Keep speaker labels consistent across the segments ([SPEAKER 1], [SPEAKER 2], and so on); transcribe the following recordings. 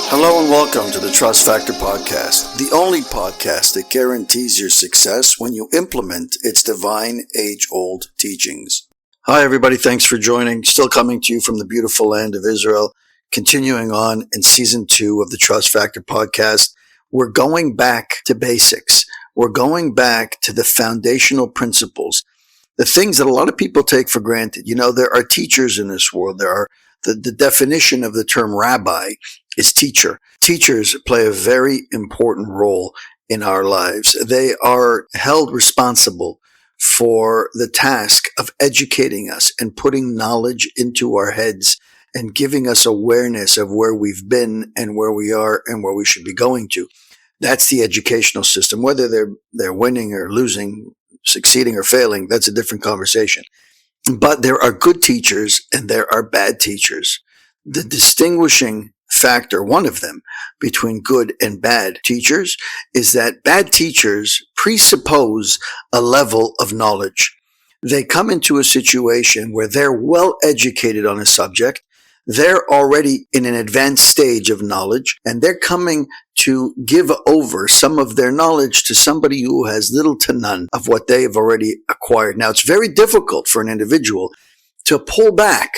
[SPEAKER 1] Hello and welcome to the Trust Factor Podcast, the only podcast that guarantees your success when you implement its divine age-old teachings. Hi everybody, thanks for joining. Still coming to you from the beautiful land of Israel, continuing on in season 2 of the Trust Factor Podcast. We're going back to basics. We're going back to the foundational principles, the things that a lot of people take for granted. You know, there are teachers in this world. There are the definition of the term rabbi is teacher. Teachers play a very important role in our lives. They are held responsible for the task of educating us and putting knowledge into our heads and giving us awareness of where we've been and where we are and where we should be going to. That's the educational system. Whether they're winning or losing, succeeding or failing, that's a different conversation. But there are good teachers and there are bad teachers. The distinguishing factor, one of them, between good and bad teachers is that bad teachers presuppose a level of knowledge. They come into a situation where they're well educated on a subject. They're already in an advanced stage of knowledge, and they're coming to give over some of their knowledge to somebody who has little to none of what they have already acquired. Now, it's very difficult for an individual to pull back,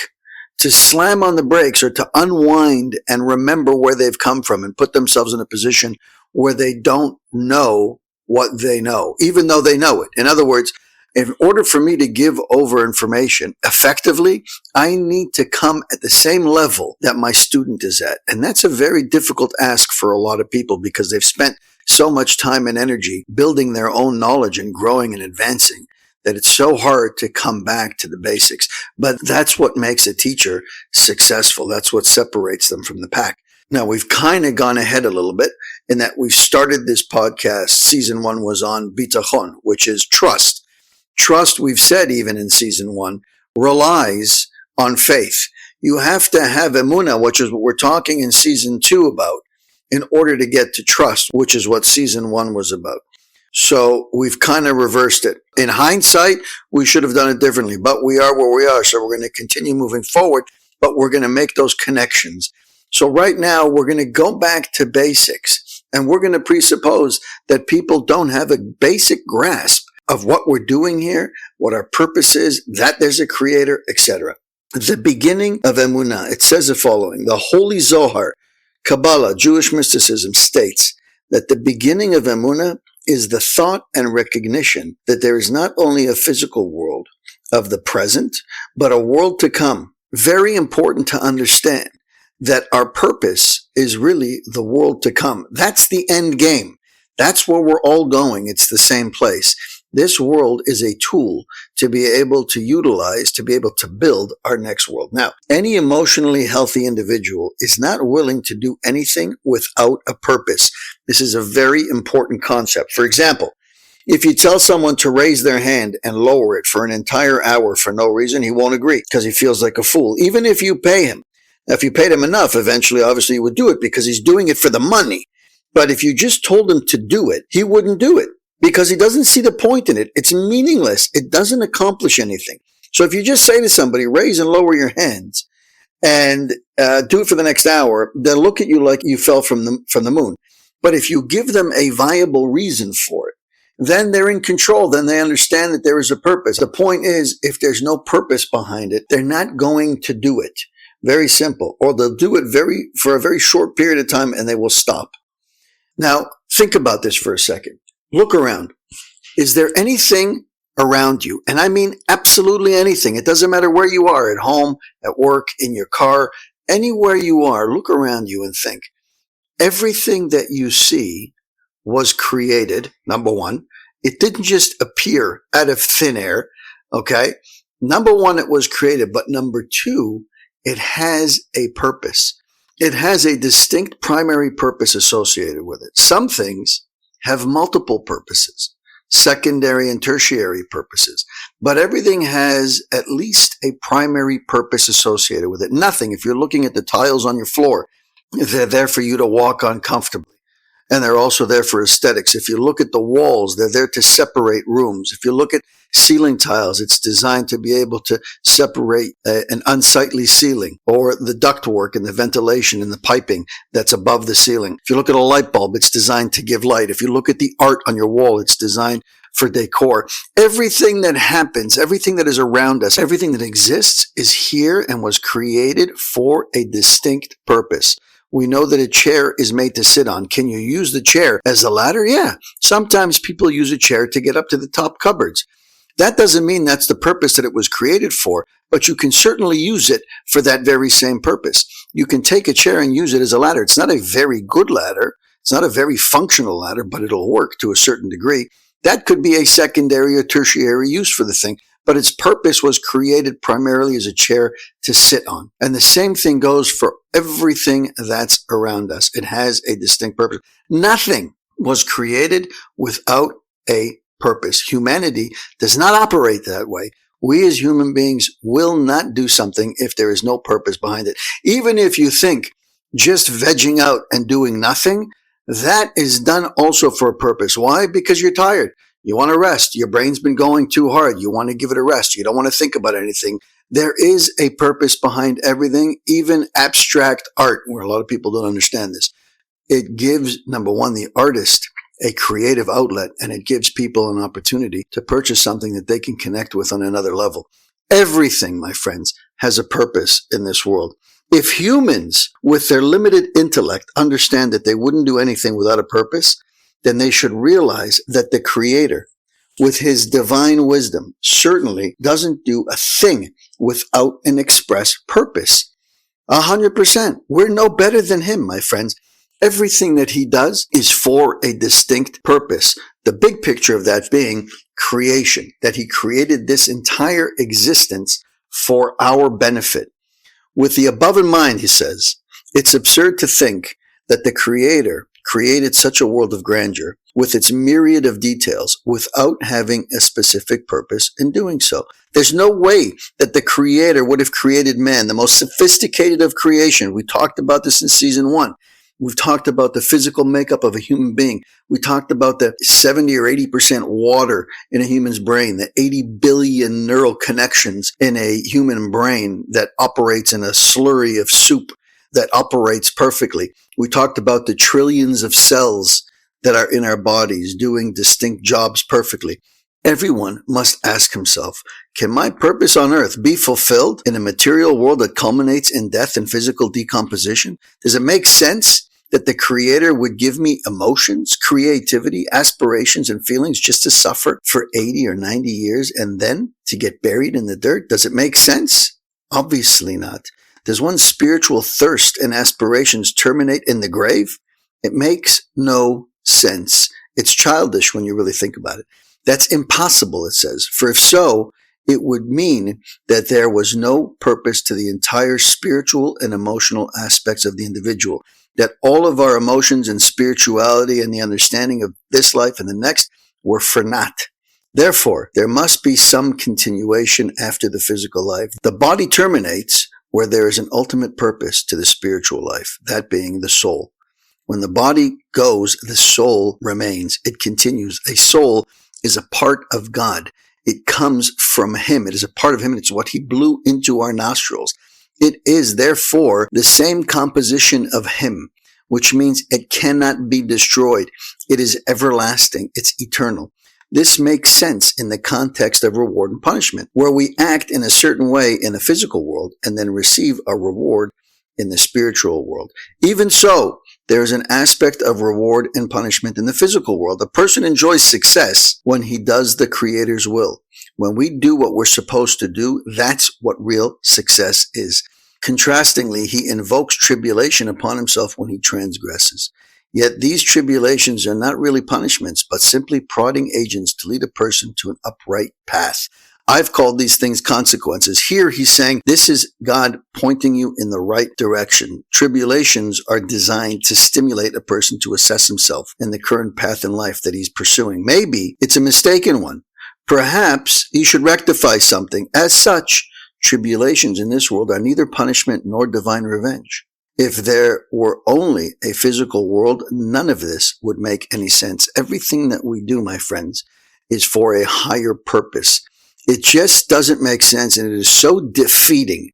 [SPEAKER 1] to slam on the brakes, or to unwind and remember where they've come from and put themselves in a position where they don't know what they know, even though they know it. In other words, in order for me to give over information effectively, I need to come at the same level that my student is at. And that's a very difficult ask for a lot of people because they've spent so much time and energy building their own knowledge and growing and advancing that it's so hard to come back to the basics. But that's what makes a teacher successful. That's what separates them from the pack. Now, we've kind of gone ahead a little bit in that we've started this podcast. Season 1 was on bitachon, which is trust. Trust, we've said even in season 1, relies on faith. You have to have emunah, which is what we're talking in season 2 about, in order to get to trust, which is what season 1 was about. So we've kind of reversed it. In hindsight, we should have done it differently, but we are where we are. So we're going to continue moving forward, but we're going to make those connections. So right now, we're going to go back to basics, and we're going to presuppose that people don't have a basic grasp of what we're doing here, what our purpose is, that there's a creator, etc. The beginning of emunah, it says the following: the Holy Zohar, Kabbalah, Jewish mysticism states that the beginning of emunah is the thought and recognition that there is not only a physical world of the present, but a world to come. Very important to understand that our purpose is really the world to come. That's the end game. That's where we're all going. It's the same place. This world is a tool to be able to utilize, to be able to build our next world. Now, any emotionally healthy individual is not willing to do anything without a purpose. This is a very important concept. For example, if you tell someone to raise their hand and lower it for an entire hour for no reason, he won't agree because he feels like a fool, even if you pay him. Now, if you paid him enough, eventually, obviously, he would do it because he's doing it for the money. But if you just told him to do it, he wouldn't do it, because he doesn't see the point in it. It's meaningless. It doesn't accomplish anything. So if you just say to somebody, raise and lower your hands and do it for the next hour, they'll look at you like you fell from the moon. But if you give them a viable reason for it, then they're in control. Then they understand that there is a purpose. The point is, if there's no purpose behind it, they're not going to do it. Very simple. Or they'll do it for a very short period of time and they will stop. Now, think about this for a second. Look around. Is there anything around you? And I mean absolutely anything. It doesn't matter where you are, at home, at work, in your car, anywhere you are. Look around you and think. Everything that you see was created, number one. It didn't just appear out of thin air, okay? Number one, it was created. But number two, it has a purpose. It has a distinct primary purpose associated with it. Some things have multiple purposes, secondary and tertiary purposes, but everything has at least a primary purpose associated with it. Nothing, if you're looking at the tiles on your floor, they're there for you to walk on comfortably. and they're also there for aesthetics. If you look at the walls, they're there to separate rooms. If you look at ceiling tiles, it's designed to be able to separate an unsightly ceiling, or the ductwork and the ventilation and the piping that's above the ceiling. If you look at a light bulb, it's designed to give light. If you look at the art on your wall, it's designed for decor. Everything that happens, everything that is around us, everything that exists is here and was created for a distinct purpose. We know that a chair is made to sit on. Can you use the chair as a ladder? Yeah. Sometimes people use a chair to get up to the top cupboards. That doesn't mean that's the purpose that it was created for, but you can certainly use it for that very same purpose. You can take a chair and use it as a ladder. It's not a very good ladder. It's not a very functional ladder, but it'll work to a certain degree. That could be a secondary or tertiary use for the thing, but its purpose was created primarily as a chair to sit on. And the same thing goes for everything that's around us. It has a distinct purpose. Nothing was created without a purpose. Humanity does not operate that way. We as human beings will not do something if there is no purpose behind it. Even if you think just vegging out and doing nothing, that is done also for a purpose. Why? Because you're tired. You want to rest. Your brain's been going too hard. You want to give it a rest. You don't want to think about anything. There is a purpose behind everything, even abstract art, where a lot of people don't understand this. It gives, number one, the artist a creative outlet, and it gives people an opportunity to purchase something that they can connect with on another level. Everything, my friends, has a purpose in this world. If humans, with their limited intellect, understand that they wouldn't do anything without a purpose, then they should realize that the Creator, with his divine wisdom, certainly doesn't do a thing without an express purpose. 100%. We're no better than him, my friends. Everything that he does is for a distinct purpose. The big picture of that being creation, that he created this entire existence for our benefit. With the above in mind, he says, it's absurd to think that the Creator created such a world of grandeur with its myriad of details without having a specific purpose in doing so. There's no way that the Creator would have created man, the most sophisticated of creation. We talked about this in season 1. We've talked about the physical makeup of a human being. We talked about the 70 or 80% water in a human's brain, the 80 billion neural connections in a human brain that operates in a slurry of soup that operates perfectly. We talked about the trillions of cells that are in our bodies doing distinct jobs perfectly. Everyone must ask himself, can my purpose on earth be fulfilled in a material world that culminates in death and physical decomposition? Does it make sense that the Creator would give me emotions, creativity, aspirations, and feelings just to suffer for 80 or 90 years and then to get buried in the dirt? Does it make sense? Obviously not. Does one's spiritual thirst and aspirations terminate in the grave? It makes no sense. It's childish when you really think about it. That's impossible, it says. For if so, it would mean that there was no purpose to the entire spiritual and emotional aspects of the individual, that all of our emotions and spirituality and the understanding of this life and the next were for naught. Therefore, there must be some continuation after the physical life. The body terminates where there is an ultimate purpose to the spiritual life, that being the soul. When the body goes, the soul remains. It continues. A soul is a part of God. It comes from him. It is a part of him. It's what he blew into our nostrils. It is, therefore, the same composition of him, which means it cannot be destroyed. It is everlasting. It's eternal. This makes sense in the context of reward and punishment, where we act in a certain way in the physical world and then receive a reward in the spiritual world. Even so, there is an aspect of reward and punishment in the physical world. A person enjoys success when he does the Creator's will. When we do what we're supposed to do, that's what real success is. Contrastingly, he invokes tribulation upon himself when he transgresses. Yet these tribulations are not really punishments, but simply prodding agents to lead a person to an upright path. I've called these things consequences. Here he's saying this is God pointing you in the right direction. Tribulations are designed to stimulate a person to assess himself in the current path in life that he's pursuing. Maybe it's a mistaken one. Perhaps he should rectify something. As such, tribulations in this world are neither punishment nor divine revenge. If there were only a physical world, none of this would make any sense. Everything that we do, my friends, is for a higher purpose. It just doesn't make sense, and it is so defeating.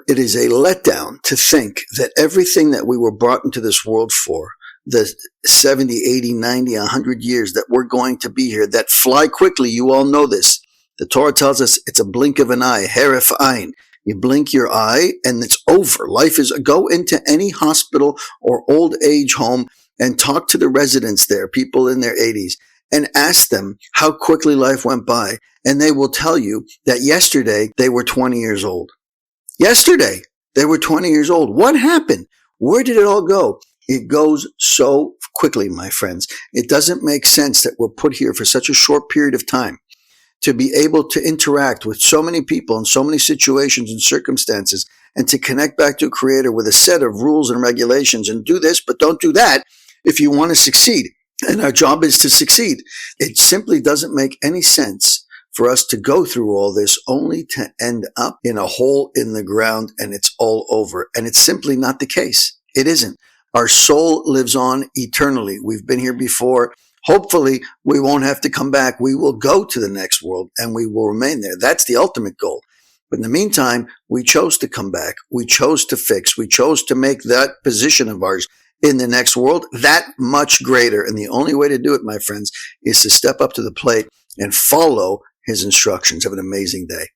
[SPEAKER 1] It is a letdown to think that everything that we were brought into this world for, the 70, 80, 90, 100 years that we're going to be here, that fly quickly, you all know this. The Torah tells us it's a blink of an eye, heref ein. You blink your eye and it's over. Life is, go into any hospital or old age home and talk to the residents there, people in their 80s, and ask them how quickly life went by. And they will tell you that yesterday they were 20 years old. Yesterday they were 20 years old. What happened? Where did it all go? It goes so quickly, my friends. It doesn't make sense that we're put here for such a short period of time to be able to interact with so many people in so many situations and circumstances, and to connect back to a creator with a set of rules and regulations, and do this, but don't do that if you want to succeed. And our job is to succeed. It simply doesn't make any sense for us to go through all this only to end up in a hole in the ground and it's all over. And it's simply not the case. It isn't. Our soul lives on eternally. We've been here before. Hopefully, we won't have to come back. We will go to the next world and we will remain there. That's the ultimate goal. But in the meantime, we chose to come back. We chose to fix. We chose to make that position of ours in the next world that much greater. And the only way to do it, my friends, is to step up to the plate and follow his instructions. Have an amazing day.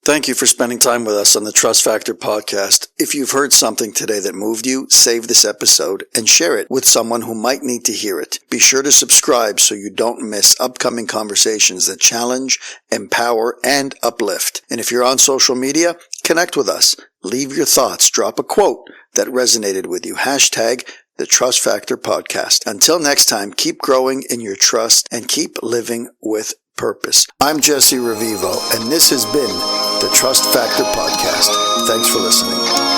[SPEAKER 1] Thank you for spending time with us on the Trust Factor podcast. If you've heard something today that moved you, save this episode and share it with someone who might need to hear it. Be sure to subscribe so you don't miss upcoming conversations that challenge, empower, and uplift. And if you're on social media, connect with us. Leave your thoughts. Drop a quote that resonated with you. Hashtag the Trust Factor podcast. Until next time, keep growing in your trust and keep living with purpose. I'm Jesse Revivo, and this has been the Trust Factor Podcast. Thanks for listening.